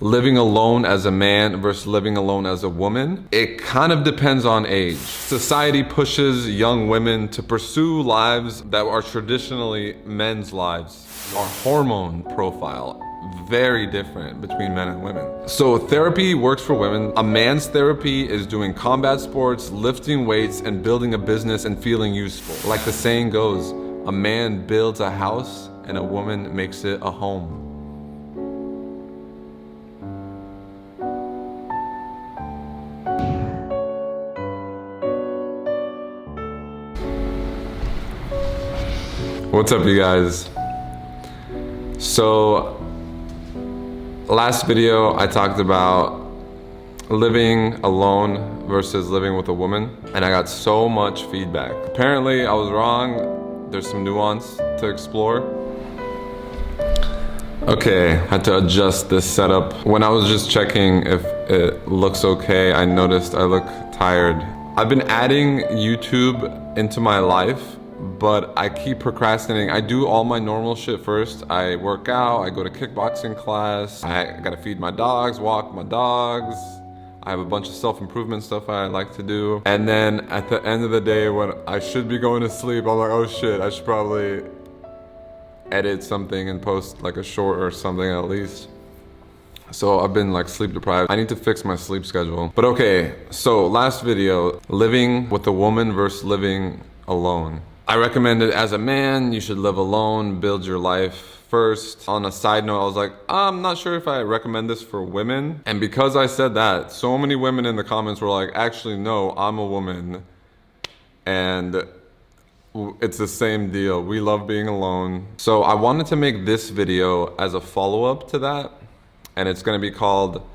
Living alone as a man versus living alone as a woman, it kind of depends on age. Society pushes young women to pursue lives that are traditionally men's lives. Our hormone profile, very different between men and women. So therapy works for women. A man's therapy is doing combat sports, lifting weights, and building a business and feeling useful. Like the saying goes, a man builds a house and a woman makes it a home. What's up, you guys? So last video I talked about living alone versus living with a woman, and I got so much feedback. Apparently I was wrong. There's some nuance to explore. Okay, had to adjust this setup. When I was just checking if it looks okay, I noticed I look tired. I've been adding YouTube into my life, but I keep procrastinating. I do all my normal shit first. I work out, I go to kickboxing class, I gotta feed my dogs, walk my dogs. I have a bunch of self-improvement stuff I like to do. And then at the end of the day, when I should be going to sleep, I'm like, oh shit, I should probably edit something and post like a short or something at least. So I've been like sleep deprived. I need to fix my sleep schedule. But okay, so last video, living with a woman versus living alone. I recommend it as a man, you should live alone, build your life first. On a side note, I was like, I'm not sure if I recommend this for women. And because I said that, so many women in the comments were like, actually, no, I'm a woman. And it's the same deal. We love being alone. So I wanted to make this video as a follow-up to that. And it's gonna be called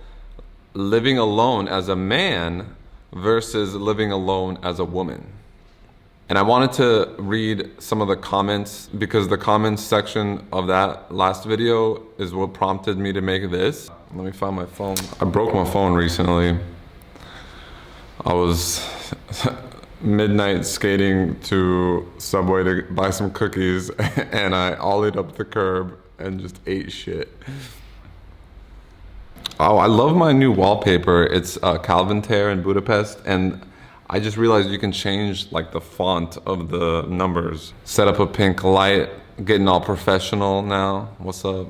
Living Alone as a Man versus Living Alone as a Woman. And I wanted to read some of the comments because the comments section of that last video is what prompted me to make this. Let me find my phone. I broke my phone recently. I was midnight skating to Subway to buy some cookies and I ollied up the curb and just ate shit. Oh, I love my new wallpaper. It's Calvin Tear in Budapest, and I just realized you can change like the font of the numbers. Set up a pink light, getting all professional now. What's up?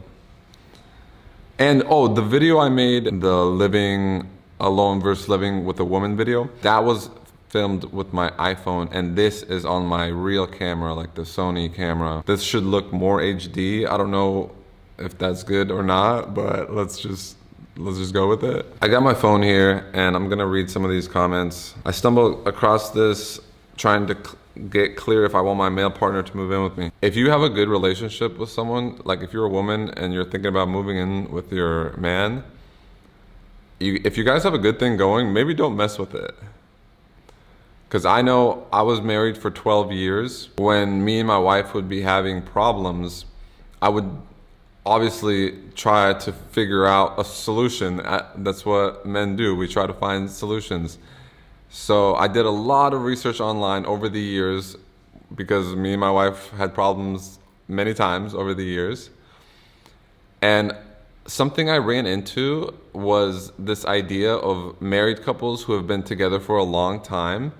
And oh, the video I made, the living alone versus living with a woman video, that was filmed with my iPhone, and this is on my real camera, like the Sony camera. This should look more HD. I don't know if that's good or not, but let's just go with it. I got my phone here and I'm gonna read some of these comments. I stumbled across this trying to get clear if I want my male partner to move in with me. If you have a good relationship with someone, like if you're a woman and you're thinking about moving in with your man, if you guys have a good thing going, maybe don't mess with it. Because I know I was married for 12 years. When me and my wife would be having problems, I would obviously try to figure out a solution. That's what men do. We try to find solutions. So I did a lot of research online over the years because me and my wife had problems many times over the years. And something I ran into was this idea of married couples who have been together for a long time,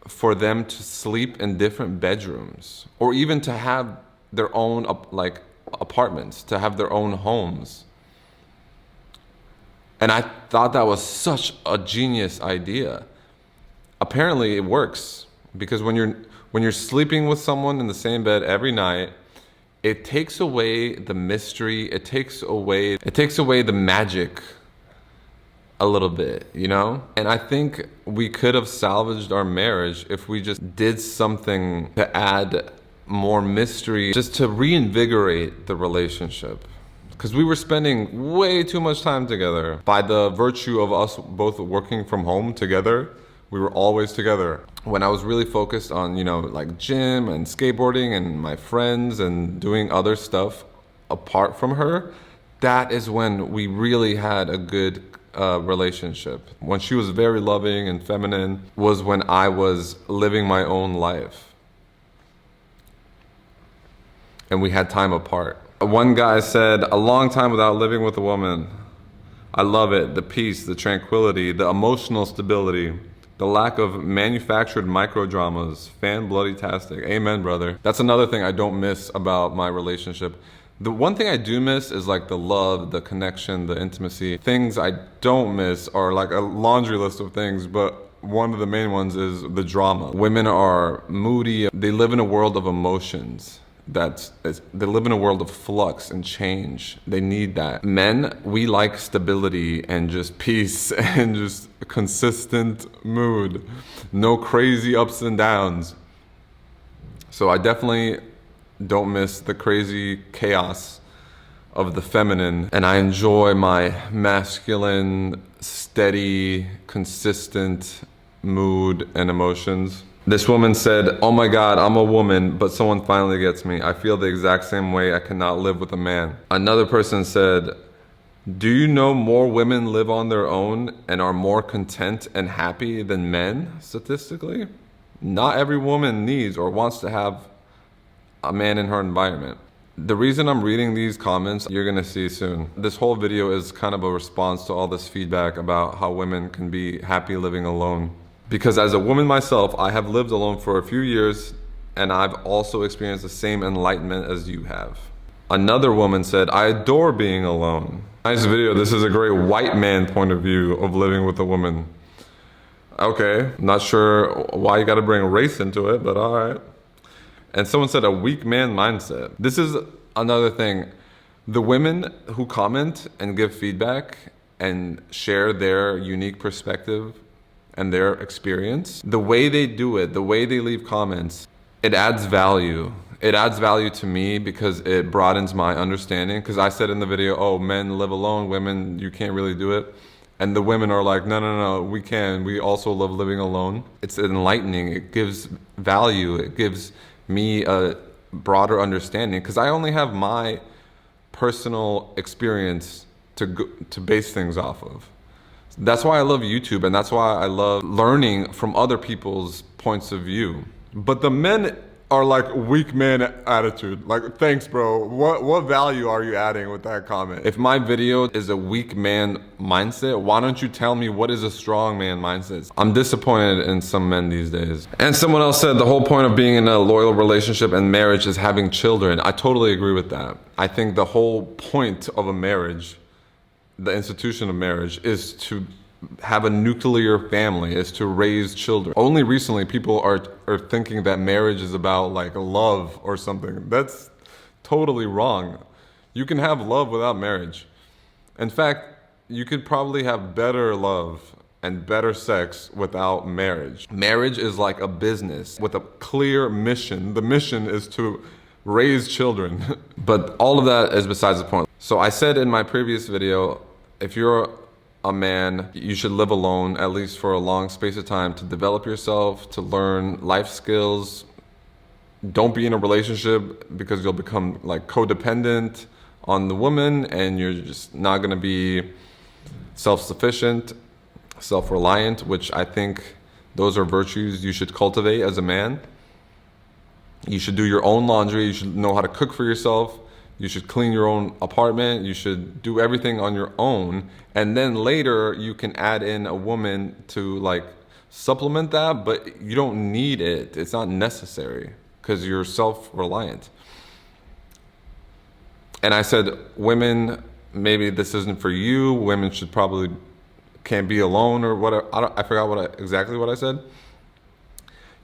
for them to sleep in different bedrooms or even to have their own apartments, to have their own homes. And I thought that was such a genius idea. Apparently it works, because when you're sleeping with someone in the same bed every night, it takes away the mystery, it takes away the magic a little bit, you know? And I think we could have salvaged our marriage if we just did something to add more mystery, just to reinvigorate the relationship. Because we were spending way too much time together. By the virtue of us both working from home together, we were always together. When I was really focused on, you know, like gym and skateboarding and my friends and doing other stuff apart from her, that is when we really had a good relationship. When she was very loving and feminine was when I was living my own life. And we had time apart. One guy said, a long time without living with a woman. I love it. The peace, the tranquility, the emotional stability, the lack of manufactured micro dramas. Fan bloody-tastic. Amen, brother. That's another thing I don't miss about my relationship. The one thing I do miss is like the love, the connection, the intimacy. Things I don't miss are like a laundry list of things, but one of the main ones is the drama. Women are moody. They live in a world of emotions. They live in a world of flux and change. They need that. Men, we like stability and just peace and just a consistent mood. No crazy ups and downs. So I definitely don't miss the crazy chaos of the feminine, and I enjoy my masculine, steady, consistent mood and emotions. This woman said, "Oh my God, I'm a woman, but someone finally gets me. I feel the exact same way. I cannot live with a man." Another person said, "Do you know more women live on their own and are more content and happy than men, statistically? Not every woman needs or wants to have a man in her environment." The reason I'm reading these comments, you're gonna see soon. This whole video is kind of a response to all this feedback about how women can be happy living alone. Because as a woman myself, I have lived alone for a few years, and I've also experienced the same enlightenment as you have. Another woman said, "I adore being alone." Nice video. This is a great white man point of view of living with a woman. Okay, not sure why you gotta bring race into it, but all right. And someone said a weak man mindset. This is another thing. The women who comment and give feedback and share their unique perspective and their experience, the way they do it, the way they leave comments, it adds value. It adds value to me because it broadens my understanding. Because I said in the video, oh, men live alone, women, you can't really do it. And the women are like, no, no, no, we can. We also love living alone. It's enlightening. It gives value. It gives me a broader understanding because I only have my personal experience to base things off of. That's why I love YouTube, and that's why I love learning from other people's points of view. But the men are like weak man attitude. Like, thanks, bro. What value are you adding with that comment? If my video is a weak man mindset, why don't you tell me what is a strong man mindset? I'm disappointed in some men these days. And someone else said the whole point of being in a loyal relationship and marriage is having children. I totally agree with that. I think the whole point of a marriage, the institution of marriage, is to have a nuclear family, is to raise children. Only recently people are thinking that marriage is about like love or something. That's totally wrong. You can have love without marriage. In fact, you could probably have better love and better sex without marriage. Marriage is like a business with a clear mission. The mission is to raise children. But all of that is besides the point. So I said in my previous video, if you're a man, you should live alone at least for a long space of time to develop yourself, to learn life skills. Don't be in a relationship because you'll become like codependent on the woman and you're just not gonna be self-sufficient, self-reliant, which I think those are virtues you should cultivate as a man. You should do your own laundry, you should know how to cook for yourself, you should clean your own apartment, you should do everything on your own, and then later you can add in a woman to like supplement that, but you don't need it. It's not necessary because you're self-reliant. And I said, women, maybe this isn't for you. Women should probably can't be alone or whatever. I forgot exactly what I said.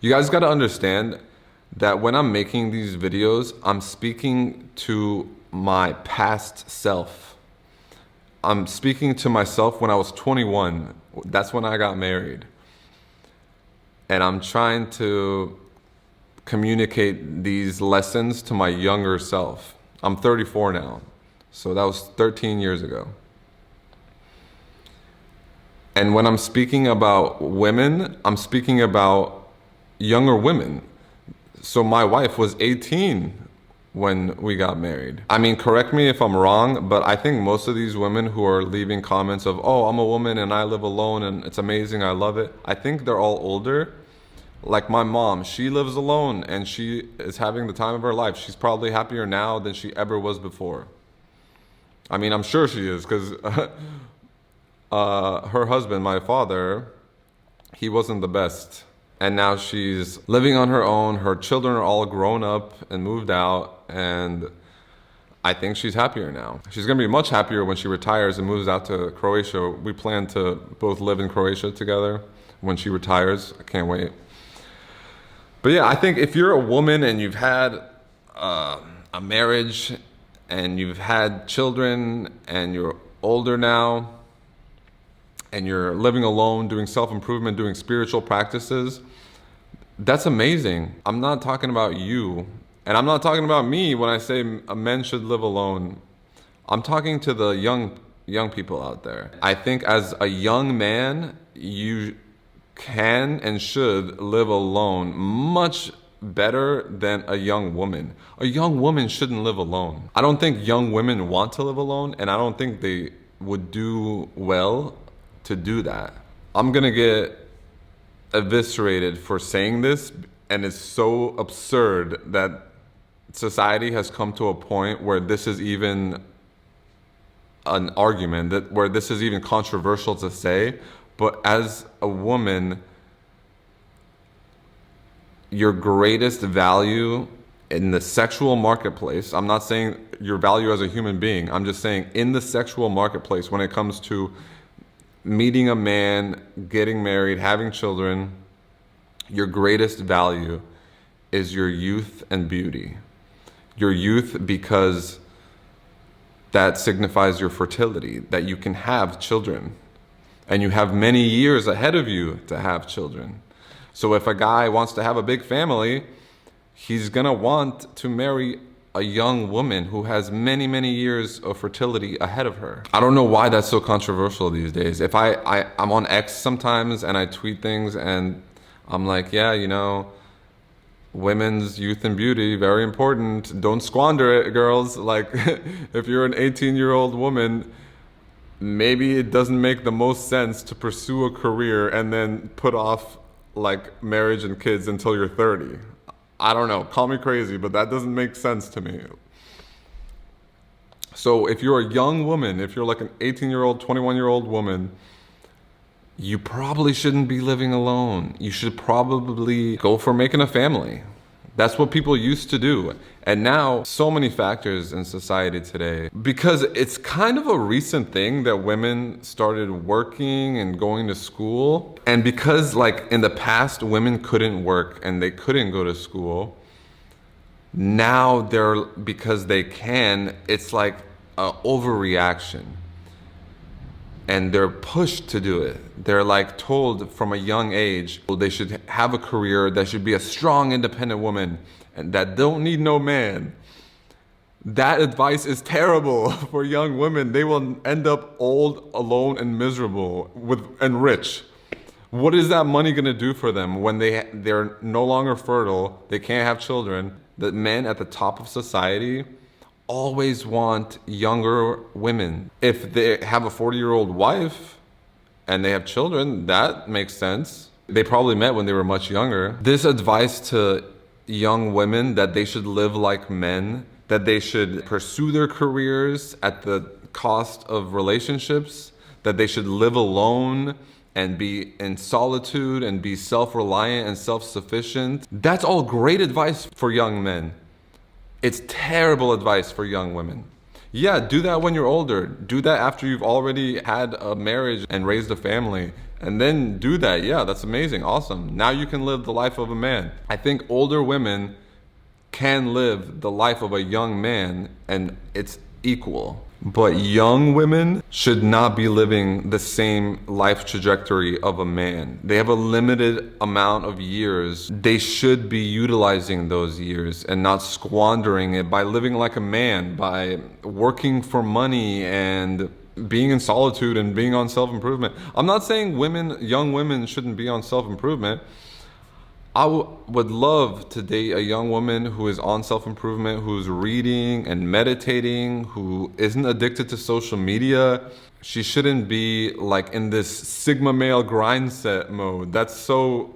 You guys got to understand that when I'm making these videos, I'm speaking to my past self. I'm speaking to myself when I was 21. That's when I got married. And I'm trying to communicate these lessons to my younger self. I'm 34 now, so that was 13 years ago. And when I'm speaking about women, I'm speaking about younger women. So my wife was 18 when we got married. I mean, correct me if I'm wrong, but I think most of these women who are leaving comments of, oh, I'm a woman and I live alone and it's amazing, I love it, I think they're all older. Like my mom, she lives alone and she is having the time of her life. She's probably happier now than she ever was before. I mean, I'm sure she is because her husband, my father, he wasn't the best. And now she's living on her own. Her children are all grown up and moved out. And I think she's happier now. She's going to be much happier when she retires and moves out to Croatia. We plan to both live in Croatia together when she retires. I can't wait. But yeah, I think if you're a woman and you've had a marriage and you've had children and you're older now and you're living alone, doing self-improvement, doing spiritual practices, that's amazing. I'm not talking about you. And I'm not talking about me when I say a man should live alone. I'm talking to the young people out there. I think as a young man, you can and should live alone much better than a young woman. A young woman shouldn't live alone. I don't think young women want to live alone, and I don't think they would do well to do that. I'm gonna get eviscerated for saying this, and it's so absurd that society has come to a point where this is even an argument, that where this is even controversial to say. But as a woman, your greatest value in the sexual marketplace, I'm not saying your value as a human being, I'm just saying in the sexual marketplace, when it comes to meeting a man, getting married, having children, your greatest value is your youth and beauty. Your youth, because that signifies your fertility, that you can have children. And you have many years ahead of you to have children. So if a guy wants to have a big family, he's gonna want to marry a young woman who has many, many years of fertility ahead of her. I don't know why that's so controversial these days. If I'm on X sometimes and I tweet things and I'm like, yeah, you know, women's youth and beauty, very important. Don't squander it, girls. Like, if you're an 18-year-old woman, maybe it doesn't make the most sense to pursue a career and then put off like marriage and kids until you're 30. I don't know, call me crazy, but that doesn't make sense to me. So if you're a young woman, if you're like an 18-year-old, 21-year-old woman, you probably shouldn't be living alone. You should probably go for making a family. That's what people used to do. And now, so many factors in society today, because it's kind of a recent thing that women started working and going to school. And because like in the past, women couldn't work and they couldn't go to school, now because they can, it's like an overreaction. And they're pushed to do it. They're like told from a young age, they should have a career, they should be a strong, independent woman, and that don't need no man. That advice is terrible for young women. They will end up old, alone, and miserable and rich. What is that money gonna do for them when they're no longer fertile, they can't have children? The men at the top of society always want younger women. If they have a 40-year-old wife and they have children, that makes sense. They probably met when they were much younger. This advice to young women that they should live like men, that they should pursue their careers at the cost of relationships, that they should live alone and be in solitude and be self-reliant and self-sufficient. That's all great advice for young men. It's terrible advice for young women. Yeah, do that when you're older. Do that after you've already had a marriage and raised a family. And then do that. Yeah, that's amazing. Awesome. Now you can live the life of a man. I think older women can live the life of a young man and it's equal. But young women should not be living the same life trajectory of a man. They have a limited amount of years. They should be utilizing those years and not squandering it by living like a man, by working for money and being in solitude and being on self-improvement. I'm not saying young women shouldn't be on self-improvement. I would love to date a young woman who is on self-improvement, who's reading and meditating, who isn't addicted to social media. She shouldn't be like in this Sigma male grind set mode. That's so,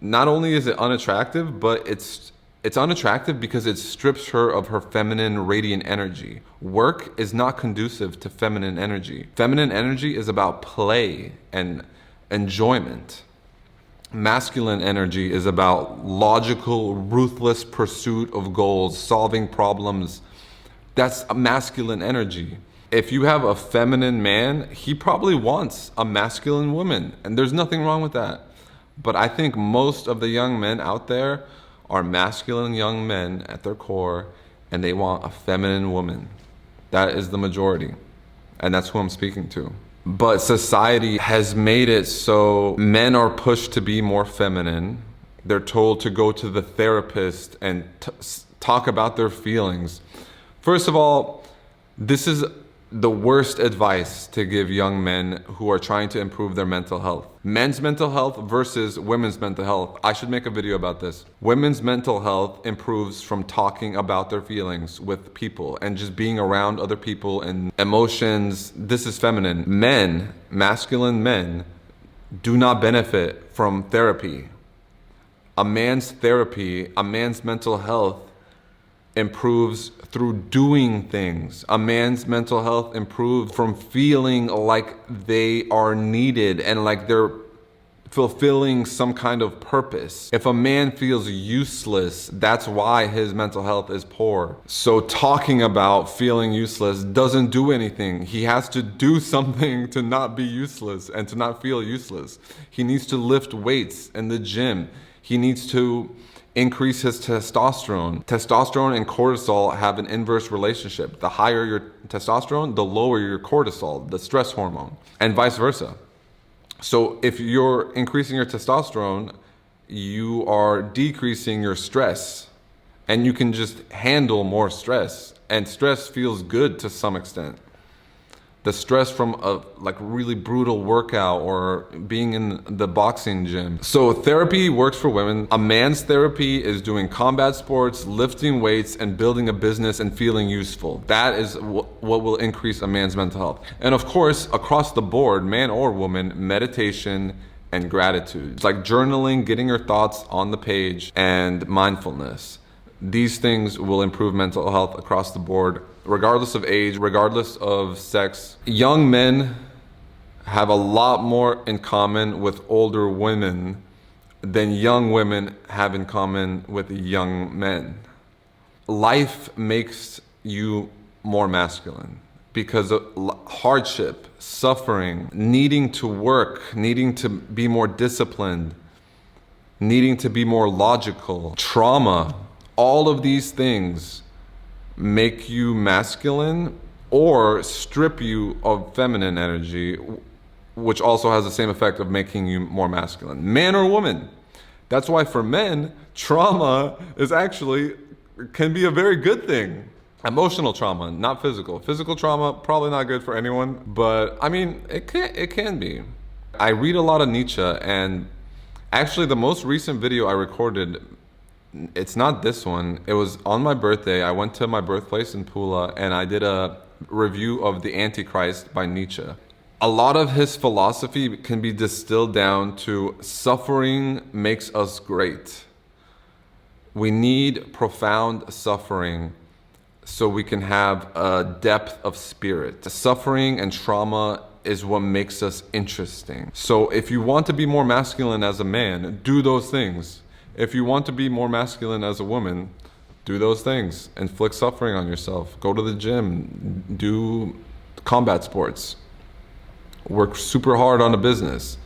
not only is it unattractive, but it's It's unattractive because it strips her of her feminine radiant energy. Work is not conducive to feminine energy. Feminine energy is about play and enjoyment. Masculine energy is about logical, ruthless pursuit of goals, solving problems. That's a masculine energy. If you have a feminine man, he probably wants a masculine woman, and there's nothing wrong with that. But I think most of the young men out there are masculine young men at their core, and they want a feminine woman. That is the majority, and that's who I'm speaking to. But society has made it so men are pushed to be more feminine. They're told to go to the therapist and talk about their feelings. First of all, this is the worst advice to give young men who are trying to improve their mental health. Men's mental health versus women's mental health. I should make a video about this. Women's mental health improves from talking about their feelings with people and just being around other people and emotions. This is feminine. Men, masculine men, do not benefit from therapy. A man's therapy, a man's mental health improves through doing things. A man's mental health improves from feeling like they are needed and like they're fulfilling some kind of purpose. If a man feels useless, that's why his mental health is poor. So talking about feeling useless doesn't do anything. He has to do something to not be useless and to not feel useless. He needs to lift weights in the gym. He needs to increase his testosterone. Testosterone and cortisol have an inverse relationship. The higher your testosterone, the lower your cortisol, the stress hormone, and vice versa. So if you're increasing your testosterone, you are decreasing your stress, and you can just handle more stress. And stress feels good to some extent. The stress from a really brutal workout or being in the boxing gym. So therapy works for women. A man's therapy is doing combat sports, lifting weights, and building a business and feeling useful. That is what will increase a man's mental health. And of course, across the board, man or woman, meditation and gratitude. It's like journaling, getting your thoughts on the page, and mindfulness. These things will improve mental health across the board, regardless of age, regardless of sex. Young men have a lot more in common with older women than young women have in common with young men. Life makes you more masculine because of hardship, suffering, needing to work, needing to be more disciplined, needing to be more logical, trauma. All of these things make you masculine or strip you of feminine energy, which also has the same effect of making you more masculine, man or woman. That's why for men, trauma can be a very good thing. Emotional trauma, not physical. Physical trauma, probably not good for anyone, but I mean, it can be. I read a lot of Nietzsche, and actually the most recent video I recorded, it's not this one. It was on my birthday. I went to my birthplace in Pula and I did a review of The Antichrist by Nietzsche. A lot of his philosophy can be distilled down to suffering makes us great. We need profound suffering so we can have a depth of spirit. Suffering and trauma is what makes us interesting. So if you want to be more masculine as a man, do those things. If you want to be more masculine as a woman, do those things. Inflict suffering on yourself. Go to the gym. Do combat sports. Work super hard on a business.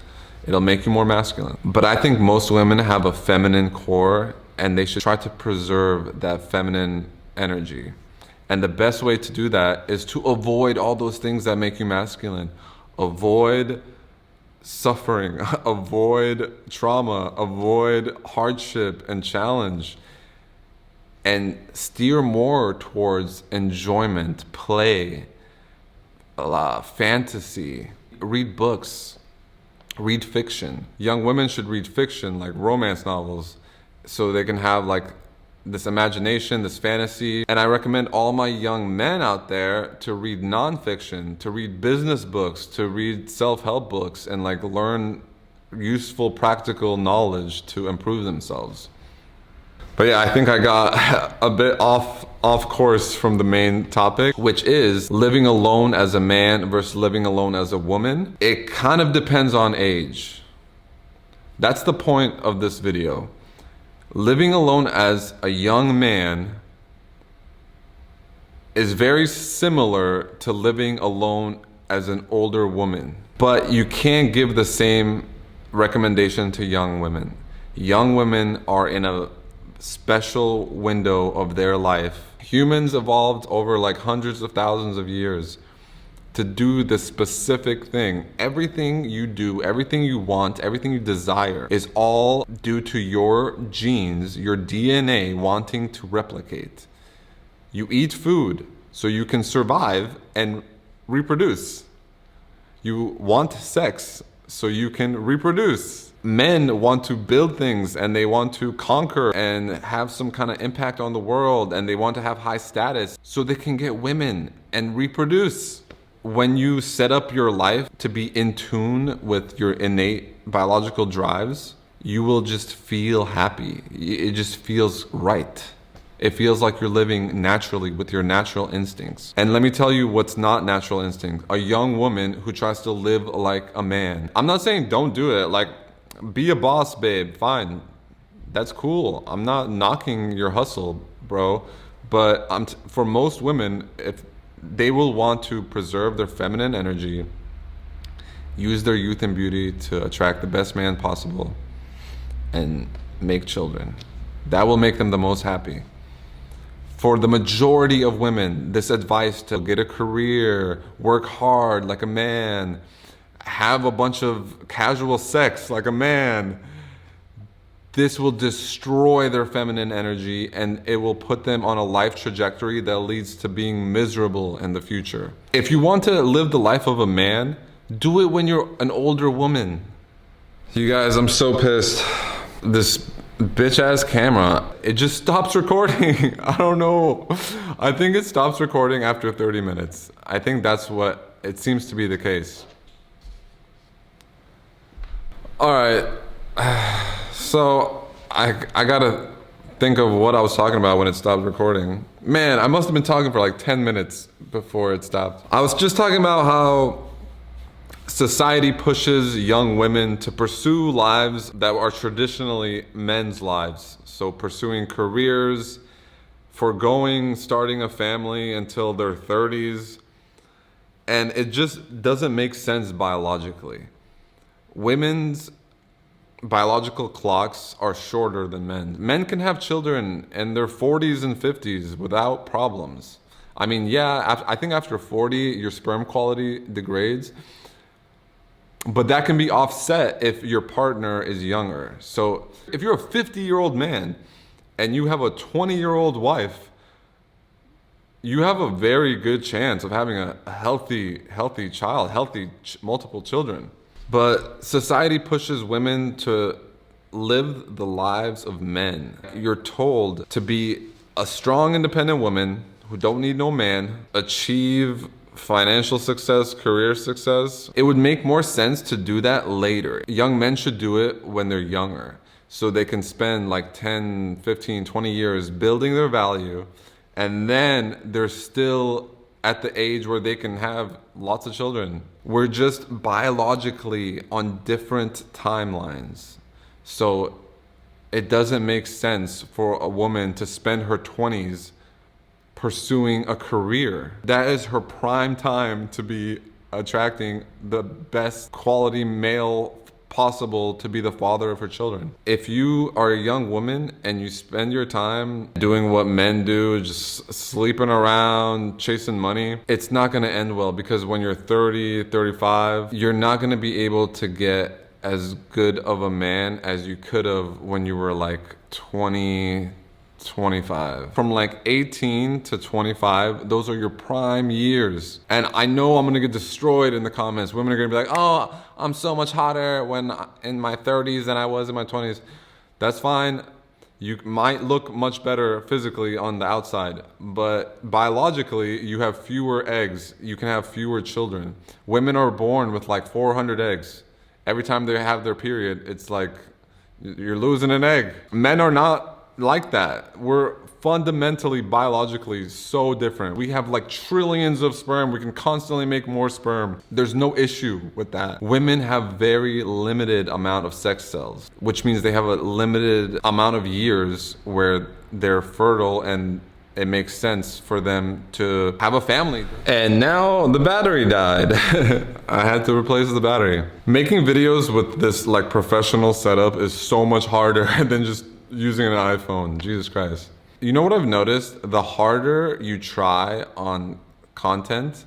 It'll make you more masculine. But I think most women have a feminine core and they should try to preserve that feminine energy. And the best way to do that is to avoid all those things that make you masculine. Avoid suffering, avoid trauma, avoid hardship and challenge, and steer more towards enjoyment, play, fantasy. Read books, read fiction. Young women should read fiction, like romance novels, so they can have this imagination, this fantasy. And I recommend all my young men out there to read nonfiction, to read business books, to read self-help books, and learn useful, practical knowledge to improve themselves. But yeah, I think I got a bit off course from the main topic, which is living alone as a man versus living alone as a woman. It kind of depends on age. That's the point of this video. Living alone as a young man is very similar to living alone as an older woman. But you can't give the same recommendation to young women. Young women are in a special window of their life. Humans evolved over like hundreds of thousands of years to do this specific thing. Everything you do, everything you want, everything you desire is all due to your genes, your DNA wanting to replicate. You eat food so you can survive and reproduce. You want sex so you can reproduce. Men want to build things and they want to conquer and have some kind of impact on the world, and they want to have high status so they can get women and reproduce. When you set up your life to be in tune with your innate biological drives, you will just feel happy. It just feels right. It feels like you're living naturally with your natural instincts. And let me tell you what's not natural instinct. A young woman who tries to live like a man. I'm not saying don't do it. Like, be a boss, babe. Fine. That's cool. I'm not knocking your hustle, bro. But for most women, if they will want to preserve their feminine energy, use their youth and beauty to attract the best man possible, and make children. That will make them the most happy. For the majority of women, this advice to get a career, work hard like a man, have a bunch of casual sex like a man, this will destroy their feminine energy, and it will put them on a life trajectory that leads to being miserable in the future. If you want to live the life of a man, do it when you're an older woman. You guys, I'm so pissed. This bitch ass camera, it just stops recording. I don't know. I think it stops recording after 30 minutes. I think that's what it seems to be the case. All right. So I gotta think of what I was talking about when it stopped recording. Man, I must have been talking for like 10 minutes before it stopped. I was just talking about how society pushes young women to pursue lives that are traditionally men's lives. So pursuing careers, foregoing starting a family until their 30s. And it just doesn't make sense biologically. Women's biological clocks are shorter than men. Men can have children in their 40s and 50s without problems. I mean, yeah, I think after 40, your sperm quality degrades. But that can be offset if your partner is younger. So if you're a 50-year-old man and you have a 20-year-old wife, you have a very good chance of having a healthy child, multiple children. But society pushes women to live the lives of men. You're told to be a strong, independent woman who don't need no man, achieve financial success, career success. It would make more sense to do that later. Young men should do it when they're younger, so they can spend like 10, 15, 20 years building their value, and then they're still at the age where they can have lots of children. We're just biologically on different timelines. So it doesn't make sense for a woman to spend her 20s pursuing a career. That is her prime time to be attracting the best quality male possible to be the father of her children. If you are a young woman and you spend your time doing what men do, just sleeping around, chasing money, it's not gonna end well, because when you're 30, 35, you're not gonna be able to get as good of a man as you could have when you were like 20, 25. From like 18 to 25, those are your prime years. And I know I'm gonna get destroyed in the comments. Women are gonna be like, oh, I'm so much hotter when in my 30s than I was in my 20s. That's fine. You might look much better physically on the outside, but biologically, you have fewer eggs. You can have fewer children. Women are born with like 400 eggs. Every time they have their period, it's like you're losing an egg. Men are not like that. We're fundamentally, biologically so different. We have like trillions of sperm. We can constantly make more sperm. There's no issue with that. Women have very limited amount of sex cells, which means they have a limited amount of years where they're fertile and it makes sense for them to have a family. And now the battery died. I had to replace the battery. Making videos with this like professional setup is so much harder than just using an iPhone. Jesus Christ. You know what I've noticed? The harder you try on content,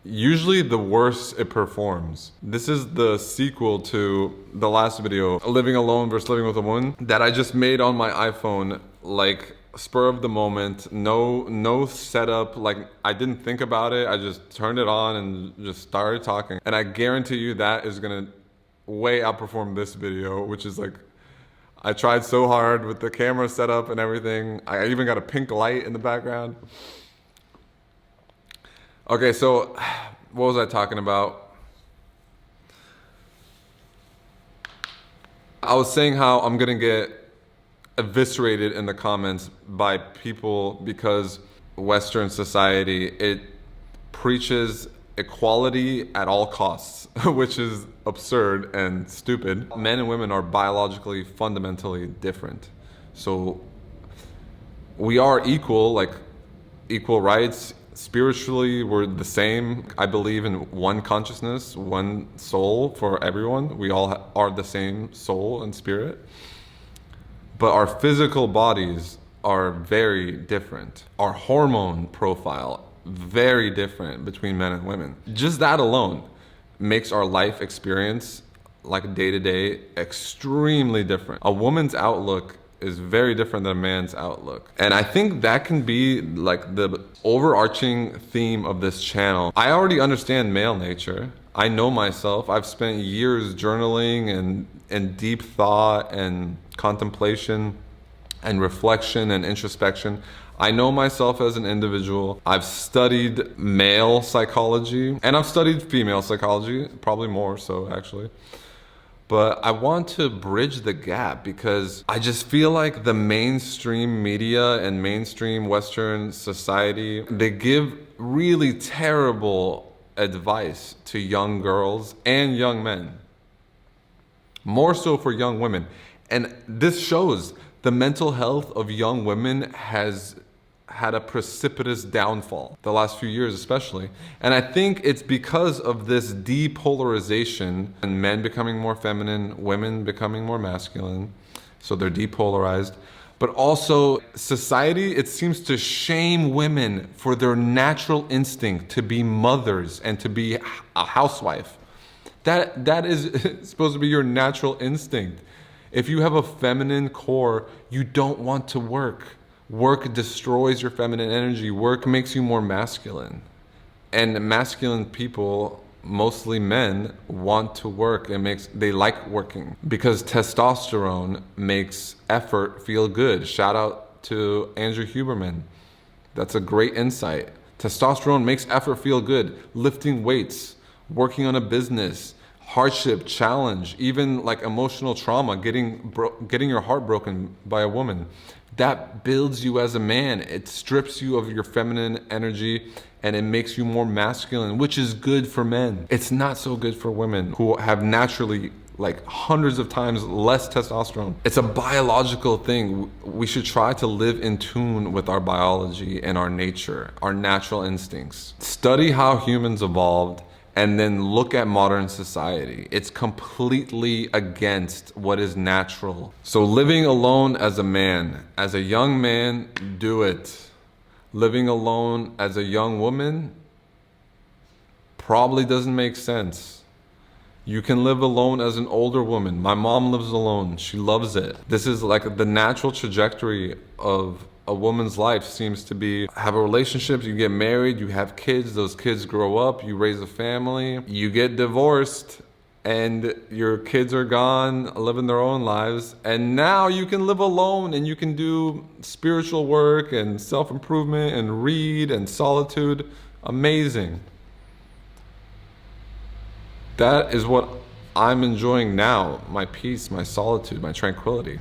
usually the worse it performs. This is the sequel to the last video, living alone versus living with a woman, that I just made on my iPhone, like spur of the moment, no setup, like I didn't think about it. I just turned it on and just started talking. And I guarantee you that is gonna way outperform this video, which is like, I tried so hard with the camera setup and everything. I even got a pink light in the background. Okay, so what was I talking about? I was saying how I'm gonna get eviscerated in the comments by people because Western society, it preaches equality at all costs, which is absurd and stupid. Men and women are biologically fundamentally different. So we are equal, like equal rights. Spiritually, we're the same. I believe in one consciousness, one soul for everyone. We all are the same soul and spirit. But our physical bodies are very different. Our hormone profile, very different between men and women. Just that alone makes our life experience, like day to day, extremely different. A woman's outlook is very different than a man's outlook. And I think that can be like the overarching theme of this channel. I already understand male nature. I know myself. I've spent years journaling and deep thought and contemplation and reflection and introspection. I know myself as an individual. I've studied male psychology and I've studied female psychology, probably more so actually. But I want to bridge the gap because I just feel like the mainstream media and mainstream Western society, they give really terrible advice to young girls and young men. More so for young women. And this shows the mental health of young women has had a precipitous downfall the last few years especially. And I think it's because of this depolarization and men becoming more feminine, women becoming more masculine. So they're depolarized. But also society, it seems to shame women for their natural instinct to be mothers and to be a housewife. That is supposed to be your natural instinct. If you have a feminine core, you don't want to work. Work destroys your feminine energy. Work makes you more masculine. And masculine people, mostly men, want to work. They like working because testosterone makes effort feel good. Shout out to Andrew Huberman. That's a great insight. Testosterone makes effort feel good. Lifting weights, working on a business, hardship, challenge, even like emotional trauma, getting your heart broken by a woman. That builds you as a man. It strips you of your feminine energy and it makes you more masculine, which is good for men. It's not so good for women who have naturally like hundreds of times less testosterone. It's a biological thing. We should try to live in tune with our biology and our nature, our natural instincts. Study how humans evolved and then look at modern society. It's completely against what is natural. So living alone as a man, as a young man, do it. Living alone as a young woman probably doesn't make sense. You can live alone as an older woman. My mom lives alone. She loves it. This is like the natural trajectory of a woman's life seems to be have a relationship, you get married, you have kids, those kids grow up, you raise a family, you get divorced, and your kids are gone, living their own lives, and now you can live alone and you can do spiritual work and self-improvement and read and solitude. Amazing. That is what I'm enjoying now, my peace, my solitude, my tranquility.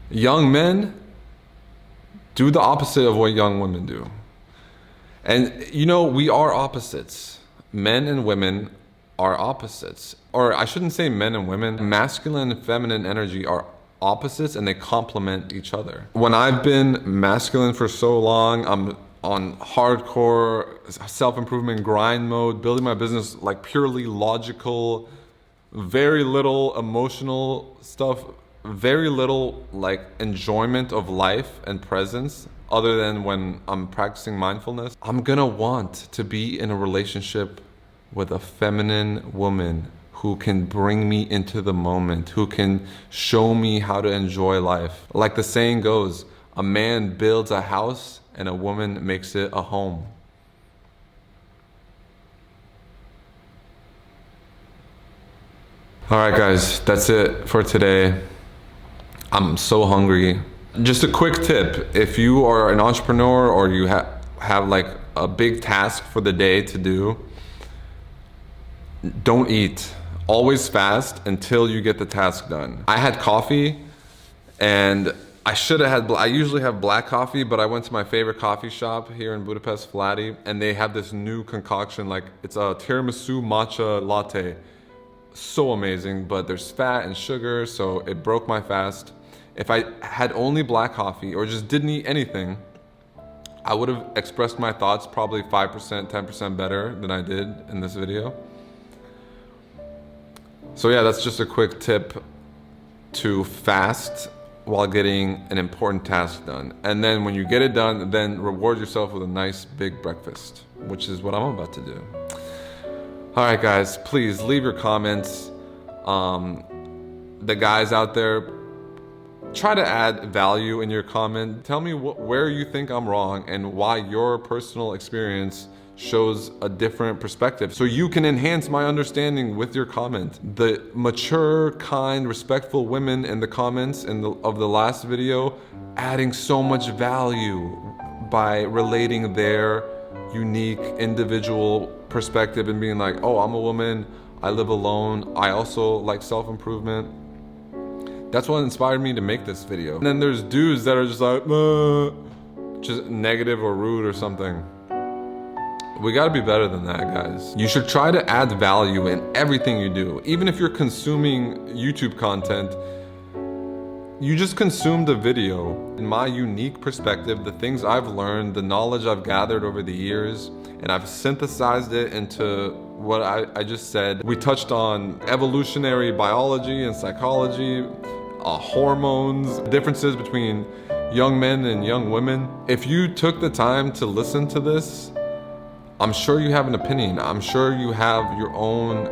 Young men do the opposite of what young women do. And you know, we are opposites. Men and women are opposites. Or I shouldn't say men and women. Masculine and feminine energy are opposites and they complement each other. When I've been masculine for so long, I'm on hardcore self-improvement grind mode, building my business like purely logical, very little emotional stuff, very little like enjoyment of life and presence other than when I'm practicing mindfulness. I'm gonna want to be in a relationship with a feminine woman who can bring me into the moment, who can show me how to enjoy life. Like the saying goes, a man builds a house and a woman makes it a home. All right, guys, that's it for today. I'm so hungry. Just a quick tip. If you are an entrepreneur or you have like a big task for the day to do, don't eat. Always fast until you get the task done. I had coffee and I should have had, I usually have black coffee, but I went to my favorite coffee shop here in Budapest, Flati, and they have this new concoction, like it's a tiramisu matcha latte. So amazing, but there's fat and sugar, so it broke my fast. If I had only black coffee or just didn't eat anything, I would have expressed my thoughts probably 5%, 10% better than I did in this video. So yeah, that's just a quick tip to fast while getting an important task done. And then when you get it done, then reward yourself with a nice big breakfast, which is what I'm about to do. All right, guys, please leave your comments. The guys out there, try to add value in your comment. Tell me where you think I'm wrong and why your personal experience shows a different perspective so you can enhance my understanding with your comment. The mature, kind, respectful women in the comments of the last video adding so much value by relating their unique individual perspective and being like, oh, I'm a woman, I live alone, I also like self-improvement. That's what inspired me to make this video. And then there's dudes that are just like, just negative or rude or something. We gotta be better than that, guys. You should try to add value in everything you do. Even if you're consuming YouTube content, you just consume the video. In my unique perspective, the things I've learned, the knowledge I've gathered over the years, and I've synthesized it into what I just said. We touched on evolutionary biology and psychology, hormones, differences between young men and young women. If you took the time to listen to this, I'm sure you have an opinion. I'm sure you have your own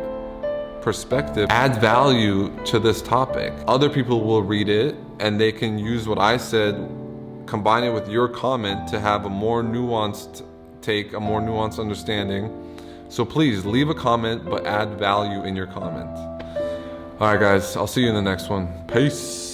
perspective. Add value to this topic. Other people will read it and they can use what I said, combine it with your comment to have a more nuanced take, a more nuanced understanding. So please leave a comment, but add value in your comment. All right, guys, I'll see you in the next one. Peace.